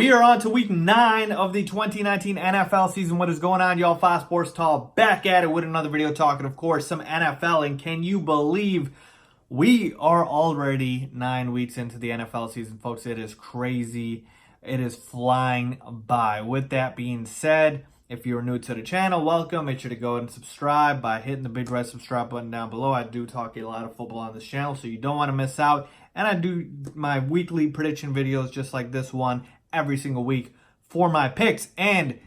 We are on to week 9 of the 2019 NFL season. What is going on, y'all? Fox Sports Talk back at it with another video talking, of course, some NFL. And can you believe we are already 9 weeks into the NFL season, folks? It is crazy. It is flying by. With that being said, if you're new to the channel, welcome. Make sure to go ahead and subscribe by hitting the big red subscribe button down below. I do talk a lot of football on this channel, so you don't want to miss out. And I do my weekly prediction videos just like this one every single week for my picks. And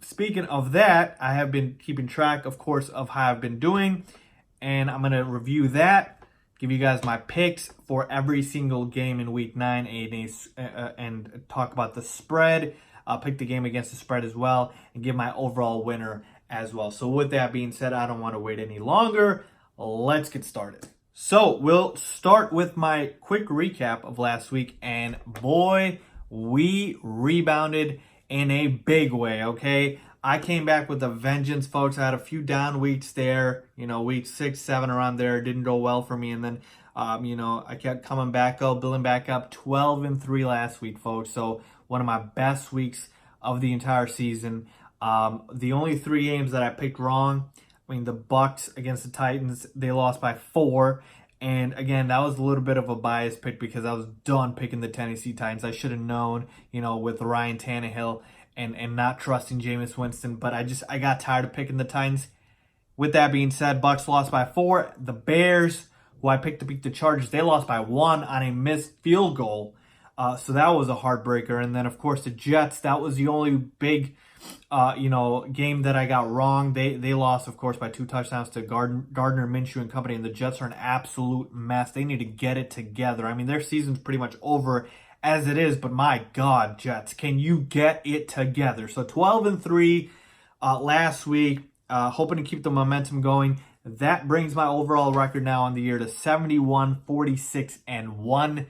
speaking of that, I have been keeping track, of course, of how I've been doing. And I'm going to review that, give you guys my picks for every single game in week 9 and talk about the spread. I'll pick the game against the spread as well and give my overall winner as well. So with that being said, I don't want to wait any longer. Let's get started. So we'll start with my quick recap of last week. And boy, we rebounded in a big way, okay? I came back with a vengeance, folks. I had a few down weeks there, week 6, 7 around there. It didn't go well for me. And then, I kept coming back up, building back up. 12-3 last week, folks. So one of my best weeks of the entire season. The only 3 games that I picked wrong, the Bucks against the Titans, they lost by 4. And again, that was a little bit of a biased pick because I was done picking the Tennessee Titans. I should have known, with Ryan Tannehill and not trusting Jameis Winston. But I got tired of picking the Titans. With that being said, Bucks lost by 4. The Bears, who I picked to beat the Chargers, they lost by 1 on a missed field goal. So that was a heartbreaker. And then, of course, the Jets, that was the only big game that I got wrong. They lost, of course, by 2 touchdowns to Gardner Minshew and company, and the Jets are an absolute mess. They need to get it together. Their season's pretty much over as it is, but my God, Jets, can you get it together? So 12-3 last week, hoping to keep the momentum going. That brings my overall record now on the year to 71-46-1.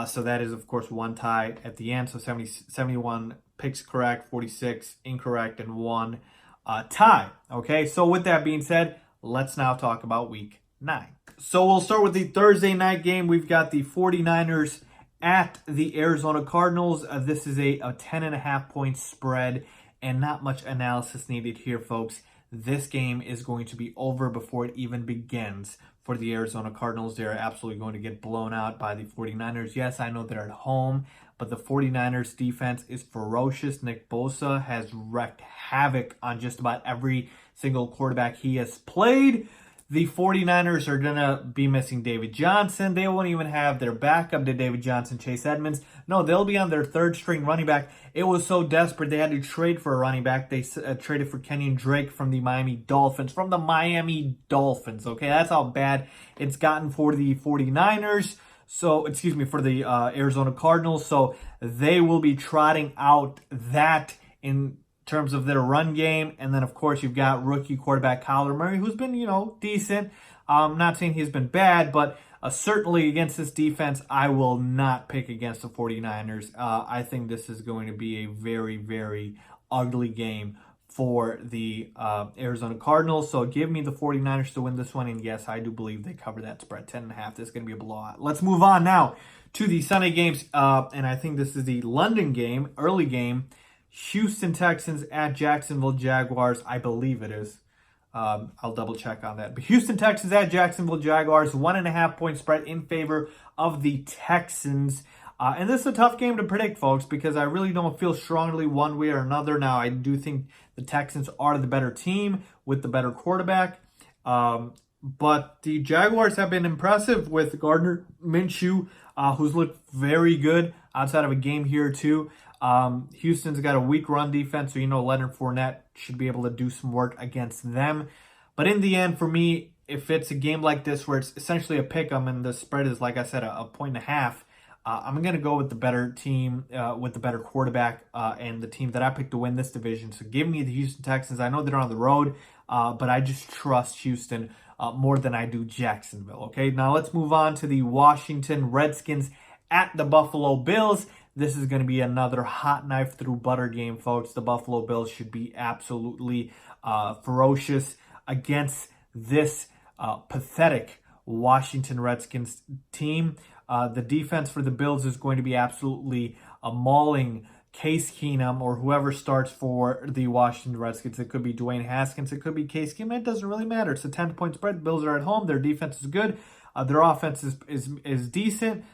So that is, of course, 1 tie at the end. So 71 picks correct, 46 incorrect, and 1 tie. Okay, so with that being said, let's now talk about week 9. So we'll start with the Thursday night game. We've got the 49ers at the Arizona Cardinals. This is a 10.5 point spread, and not much analysis needed here, folks. This game is going to be over before it even begins for the Arizona Cardinals. They're absolutely going to get blown out by the 49ers. Yes, I know they're at home, but the 49ers defense is ferocious. Nick Bosa has wreaked havoc on just about every single quarterback he has played. The 49ers are going to be missing David Johnson. They won't even have their backup to David Johnson, Chase Edmonds. No, they'll be on their 3rd string running back. It was so desperate they had to trade for a running back. They traded for Kenyon Drake from the Miami Dolphins. Okay, that's how bad it's gotten for the 49ers. So, for the Arizona Cardinals. So they will be trotting out that in terms of their run game. And then, of course, you've got rookie quarterback Kyler Murray, who's been, decent. I'm not saying he's been bad, but certainly against this defense, I will not pick against the 49ers. I think this is going to be a very, very ugly game for the Arizona Cardinals. So give me the 49ers to win this one. And yes, I do believe they cover that spread. 10.5. This is going to be a blowout. Let's move on now to the Sunday games. And I think this is the London game, early game. Houston Texans at Jacksonville Jaguars. I believe it is. I'll double check on that. But Houston Texans at Jacksonville Jaguars. 1.5 point spread in favor of the Texans. And this is a tough game to predict, folks, because I really don't feel strongly one way or another. Now, I do think the Texans are the better team with the better quarterback. But the Jaguars have been impressive with Gardner Minshew, who's looked very good outside of a game here or two. Houston's got a weak run defense, so Leonard Fournette should be able to do some work against them. But in the end, for me, if it's a game like this where it's essentially a pick-em and the spread is, like I said, a 1.5, I'm going to go with the better team, with the better quarterback, and the team that I picked to win this division. So give me the Houston Texans. I know they're on the road, but I just trust Houston more than I do Jacksonville. Okay, now let's move on to the Washington Redskins at the Buffalo Bills. This is going to be another hot knife through butter game, folks. The Buffalo Bills should be absolutely ferocious against this pathetic Washington Redskins team. The defense for the Bills is going to be absolutely mauling Case Keenum or whoever starts for the Washington Redskins. It could be Dwayne Haskins. It could be Case Keenum. It doesn't really matter. It's a 10-point spread. The Bills are at home. Their defense is good. Their offense is decent.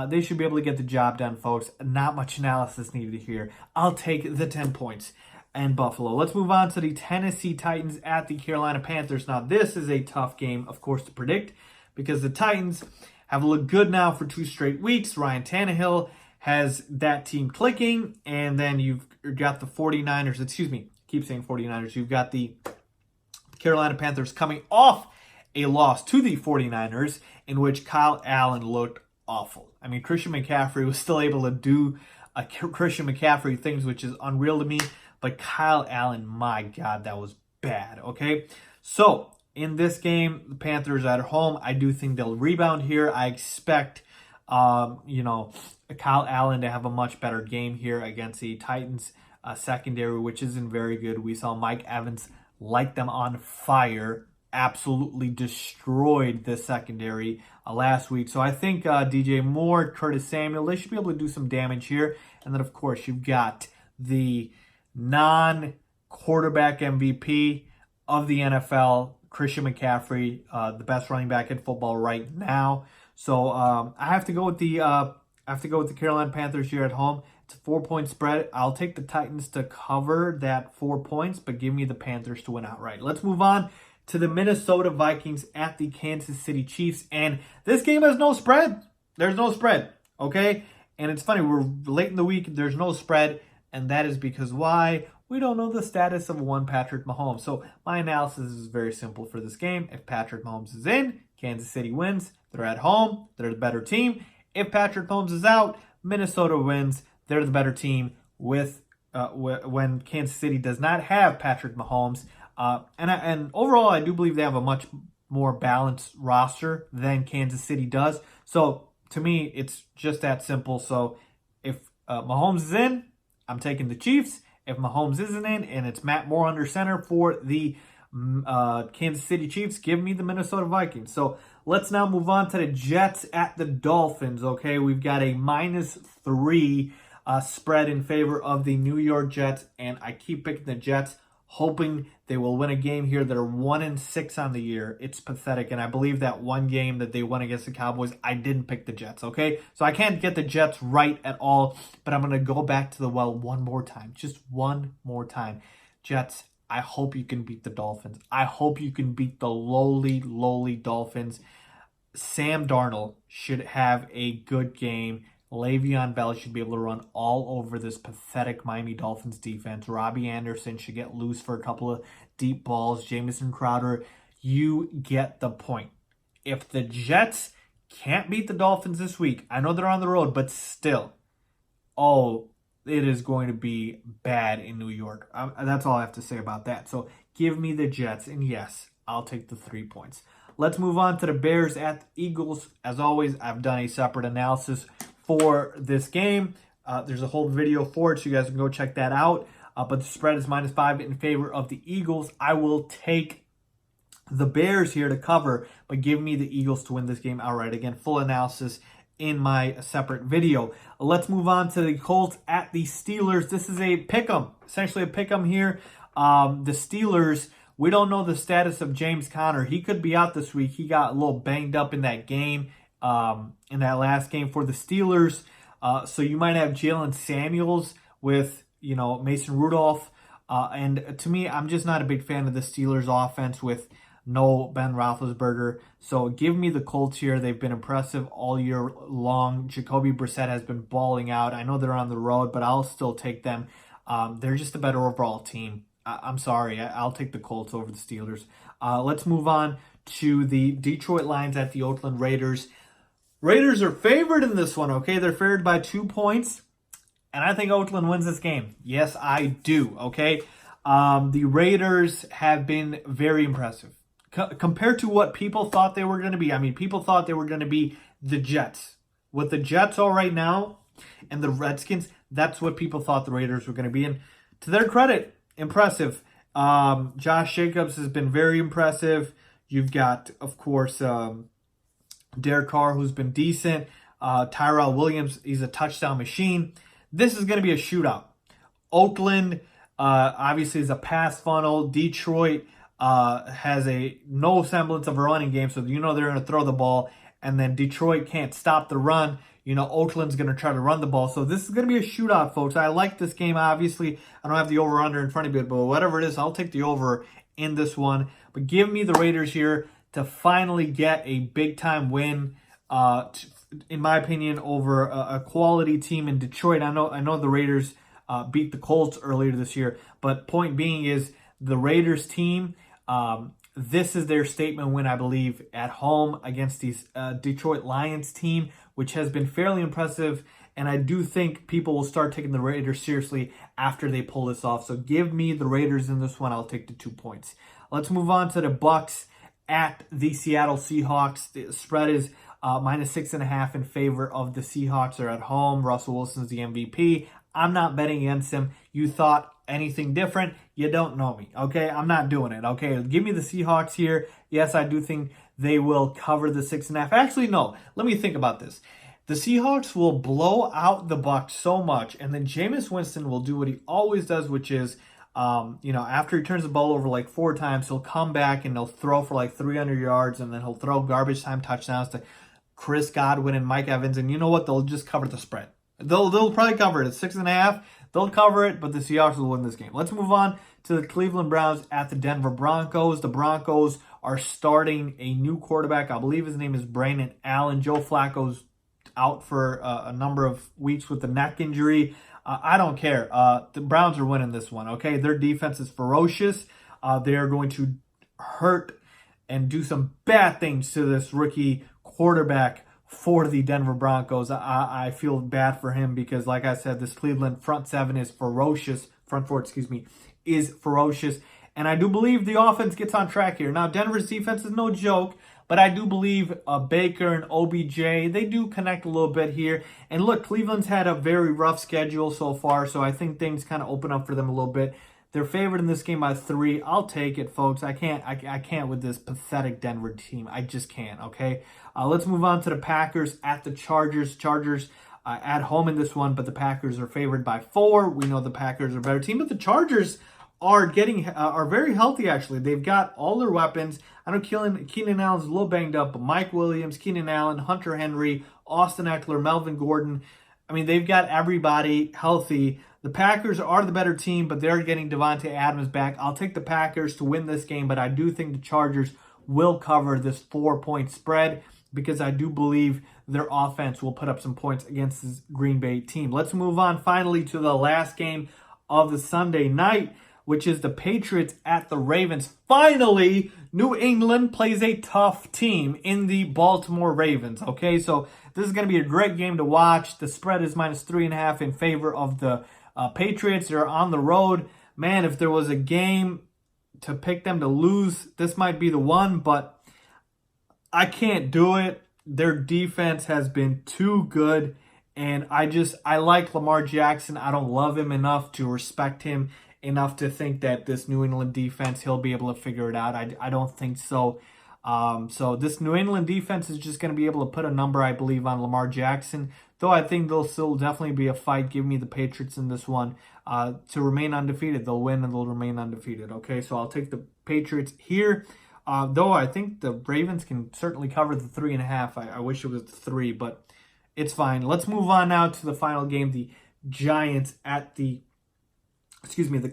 They should be able to get the job done, folks. Not much analysis needed here. I'll take the 10 points and Buffalo. Let's move on to the Tennessee Titans at the Carolina Panthers. Now, this is a tough game, of course, to predict because the Titans have looked good now for 2 straight weeks. Ryan Tannehill has that team clicking, and then you've got the 49ers. Excuse me, keep saying 49ers. You've got the Carolina Panthers coming off a loss to the 49ers in which Kyle Allen looked awful. I mean, Christian McCaffrey was still able to do Christian McCaffrey things, which is unreal to me. But Kyle Allen, my God, that was bad, okay? So, in this game, the Panthers are at home. I do think they'll rebound here. I expect, Kyle Allen to have a much better game here against the Titans secondary, which isn't very good. We saw Mike Evans light them on fire, absolutely destroyed the secondary last week. So I think DJ Moore, Curtis Samuel, they should be able to do some damage here. And then, of course, you've got the non-quarterback MVP of the NFL, Christian McCaffrey, the best running back in football right now. So I have to go with the Carolina Panthers here at home. It's a 4-point spread. I'll take the Titans to cover that 4 points, but give me the Panthers to win outright. Let's move on to the Minnesota Vikings at the Kansas City Chiefs. And this game has no spread. There's no spread, okay? And it's funny, we're late in the week, there's no spread, and that is because why? We don't know the status of one Patrick Mahomes. So my analysis is very simple for this game. If Patrick Mahomes is in, Kansas City wins. They're at home. They're the better team. If Patrick Mahomes is out, Minnesota wins. They're the better team when Kansas City does not have Patrick Mahomes. And overall, I do believe they have a much more balanced roster than Kansas City does. So to me, it's just that simple. So if Mahomes is in, I'm taking the Chiefs. If Mahomes isn't in and it's Matt Moore under center for the Kansas City Chiefs, give me the Minnesota Vikings. So let's now move on to the Jets at the Dolphins. Okay, we've got a -3 spread in favor of the New York Jets, and I keep picking the Jets, hoping they will win a game here. They're 1-6 on the year. It's pathetic, and I believe that one game that they won against the Cowboys, I didn't pick the Jets, okay? So I can't get the Jets right at all, but I'm going to go back to the well one more time. Just one more time. Jets, I hope you can beat the Dolphins. I hope you can beat the lowly Dolphins. Sam Darnold should have a good game. Le'Veon Bell should be able to run all over this pathetic Miami Dolphins defense. Robbie Anderson should get loose for a couple of deep balls. Jamison Crowder, you get the point. If the Jets can't beat the Dolphins this week, I know they're on the road, but still, it is going to be bad in New York. That's all I have to say about that. So give me the Jets, and yes, I'll take the 3 points. Let's move on to the Bears at the Eagles. As always, I've done a separate analysis for this game. There's a whole video for it, so you guys can go check that out. But the spread is -5 in favor of the Eagles. I will take the Bears here to cover, but give me the Eagles to win this game outright. Again, full analysis in my separate video. Let's move on to the Colts at the Steelers. This is a pick'em, essentially a pick'em here. The Steelers, we don't know the status of James Conner. He could be out this week. He got a little banged up in that game. In that last game for the Steelers. So you might have Jalen Samuels with, Mason Rudolph. And to me, I'm just not a big fan of the Steelers offense with no Ben Roethlisberger. So give me the Colts here. They've been impressive all year long. Jacoby Brissett has been balling out. I know they're on the road, but I'll still take them. They're just a better overall team. I'm sorry. I'll take the Colts over the Steelers. Let's move on to the Detroit Lions at the Oakland Raiders. Raiders are favored in this one, okay? They're favored by 2 points, and I think Oakland wins this game. Yes, I do, okay? The Raiders have been very impressive. Compared to what people thought they were going to be. I mean, people thought they were going to be the Jets. What the Jets are right now and the Redskins, that's what people thought the Raiders were going to be. And to their credit, impressive. Josh Jacobs has been very impressive. You've got, of course, Derek Carr, who's been decent. Tyrell Williams, he's a touchdown machine. This is going to be a shootout. Oakland obviously is a pass funnel. Detroit has no semblance of a running game, so you know they're going to throw the ball. And then Detroit can't stop the run. You know, Oakland's going to try to run the ball. So this is going to be a shootout, folks. I like this game, obviously. I don't have the over-under in front of me, but whatever it is, I'll take the over in this one. But give me the Raiders here to finally get a big-time win, in my opinion, over a quality team in Detroit. I know the Raiders beat the Colts earlier this year, but point being is the Raiders team, this is their statement win, I believe, at home against these Detroit Lions team, which has been fairly impressive. And I do think people will start taking the Raiders seriously after they pull this off. So give me the Raiders in this one. I'll take the 2 points. Let's move on to the Bucs at the Seattle Seahawks. The spread is -6.5 in favor of the Seahawks. They're at home. Russell Wilson's the MVP. I'm not betting against him. You thought anything different, you don't know me, okay? I'm not doing it, okay? Give me the Seahawks here. Yes, I do think they will cover the 6.5. Actually, no. Let me think about this. The Seahawks will blow out the Bucs so much, and then Jameis Winston will do what he always does, which is, after he turns the ball over like 4 times, he'll come back and he'll throw for like 300 yards, and then he'll throw garbage time touchdowns to Chris Godwin and Mike Evans, and you know what? They'll just cover the spread. They'll probably cover it at 6.5. They'll cover it, but the Seahawks will win this game. Let's move on to the Cleveland Browns at the Denver Broncos. The Broncos are starting a new quarterback. I believe his name is Brandon Allen. Joe Flacco's out for a number of weeks with a neck injury. I don't care. The Browns are winning this one, okay? Their defense is ferocious. They are going to hurt and do some bad things to this rookie quarterback for the Denver Broncos. I feel bad for him because, like I said, this Cleveland front seven is ferocious. Front four, is ferocious. And I do believe the offense gets on track here. Now, Denver's defense is no joke, but I do believe Baker and OBJ, they do connect a little bit here. And look, Cleveland's had a very rough schedule so far, so I think things kind of open up for them a little bit. They're favored in this game by 3. I'll take it, folks. I can't with this pathetic Denver team. I just can't, okay? Let's move on to the Packers at the Chargers. Chargers at home in this one, but the Packers are favored by 4. We know the Packers are a better team, but the Chargers are very healthy, actually. They've got all their weapons. I know Keenan Allen's a little banged up, but Mike Williams, Keenan Allen, Hunter Henry, Austin Eckler, Melvin Gordon. I mean, they've got everybody healthy. The Packers are the better team, but they're getting Devontae Adams back. I'll take the Packers to win this game, but I do think the Chargers will cover this 4-point spread because I do believe their offense will put up some points against this Green Bay team. Let's move on finally to the last game of the Sunday night, which is the Patriots at the Ravens. Finally, New England plays a tough team in the Baltimore Ravens, okay? So this is going to be a great game to watch. The spread is -3.5 in favor of the Patriots. They're on the road. Man, if there was a game to pick them to lose, this might be the one, but I can't do it. Their defense has been too good, and I like Lamar Jackson. I don't love him enough to respect him enough to think that this New England defense, he'll be able to figure it out. I don't think so. So this New England defense is just going to be able to put a number, I believe, on Lamar Jackson. Though I think there'll still definitely be a fight. Give me the Patriots in this one to remain undefeated. They'll win and they'll remain undefeated. Okay, so I'll take the Patriots here. Though I think the Ravens can certainly cover the 3.5. I wish it was 3, but it's fine. Let's move on now to the final game. The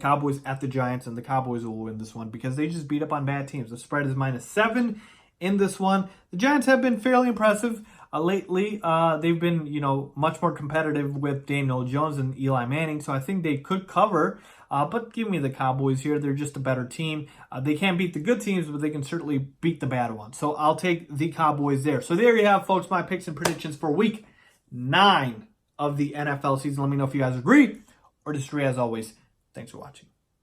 Cowboys at the Giants, and the Cowboys will win this one because they just beat up on bad teams. The spread is -7 in this one. The Giants have been fairly impressive lately. They've been, much more competitive with Daniel Jones and Eli Manning, so I think they could cover. But give me the Cowboys here. They're just a better team. They can't beat the good teams, but they can certainly beat the bad ones. So I'll take the Cowboys there. So there you have, folks, my picks and predictions for Week 9 of the NFL season. Let me know if you guys agree or disagree. As always, thanks for watching.